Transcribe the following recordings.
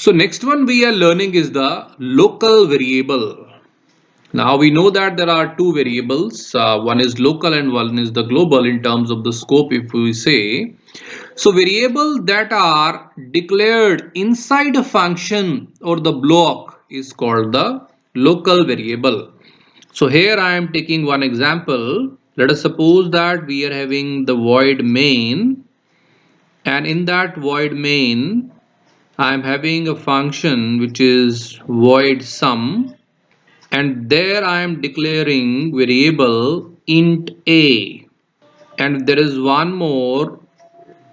So next one we are learning is the local variable. Now we know that there are two variables, one is local and one is the global in terms of the scope if we say. So variables that are declared inside a function or the block is called the local variable. So here I am taking one example. Let us suppose that we are having the void main, and in that void main I am having a function which is void sum, and there I am declaring variable int a, and there is one more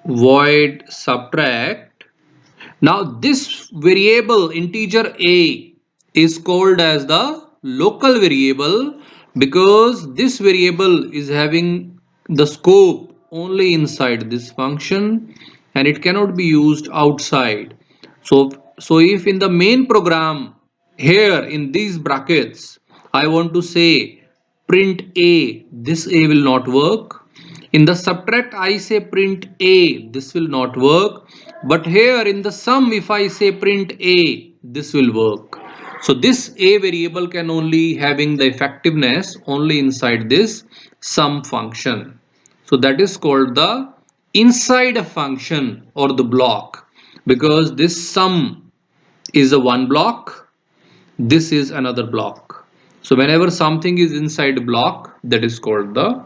void subtract. Now this variable integer a is called as the local variable because this variable is having the scope only inside this function and it cannot be used outside. So if in the main program here in these brackets I want to say print a, this a will not work. In the subtract I say print a, this will not work. But here in the sum if I say print a, this will work. So this a variable can only having the effectiveness only inside this sum function. So that is called the inside a function or the block, because this sum is a one block, this is another block. So whenever something is inside a block, that is called the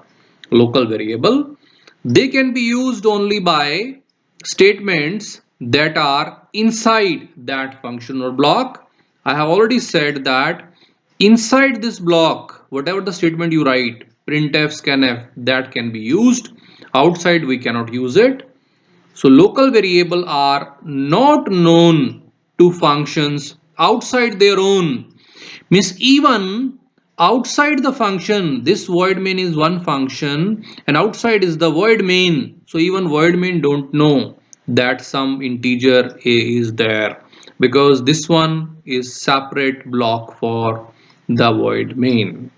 local variable. They can be used only by statements that are inside that function or block. I have already said that inside this block, whatever the statement you write, printf, scanf, that can be used. Outside we cannot use it. So local variable are not known to functions outside their own. Means even outside the function, this void main is one function and outside is the void main. So even void main don't know that some integer a is there because this one is separate block for the void main.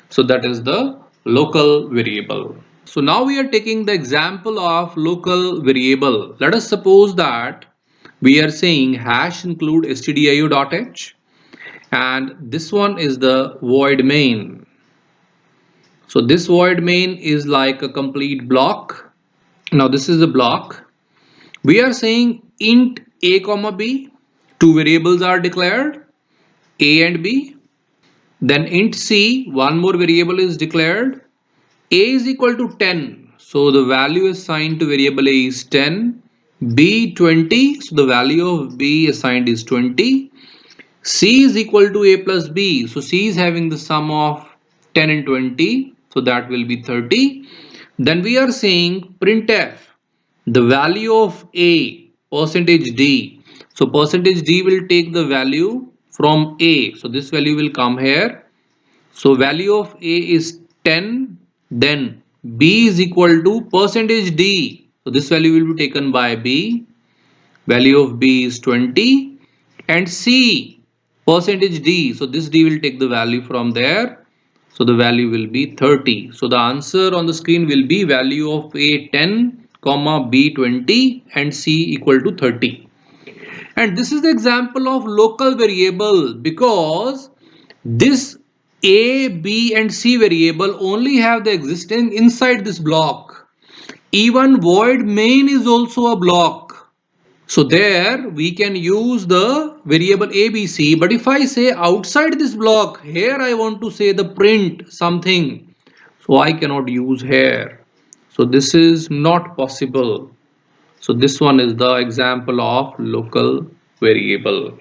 So that is the local variable. So now we are taking the example of local variable. Let us suppose that we are saying hash include stdio.h, and this one is the void main. So this void main is like a complete block. Now this is a block. We are saying int a comma b, two variables are declared, a and b. Then int c, one more variable is declared, a is equal to 10. So the value assigned to variable a is 10, b 20, so the value of b assigned is 20. C is equal to a plus b, so C is having the sum of 10 and 20, so that will be 30. Then we are saying printf, the value of a, percentage d. So percentage d will take the value from a, so this value will come here. So value of a is 10, then b is equal to percentage d, so this value will be taken by b, value of b is 20, and c, percentage d, so this d will take the value from there, so the value will be 30. So the answer on the screen will be value of a 10 comma b 20 and c equal to 30. And this is the example of local variable because this a, b and c variable only have the existence inside this block. Even void main is also a block. So there we can use the variable ABC, but if I say outside this block, here I want to say the print something, so I cannot use here. So this is not possible. So this one is the example of local variable.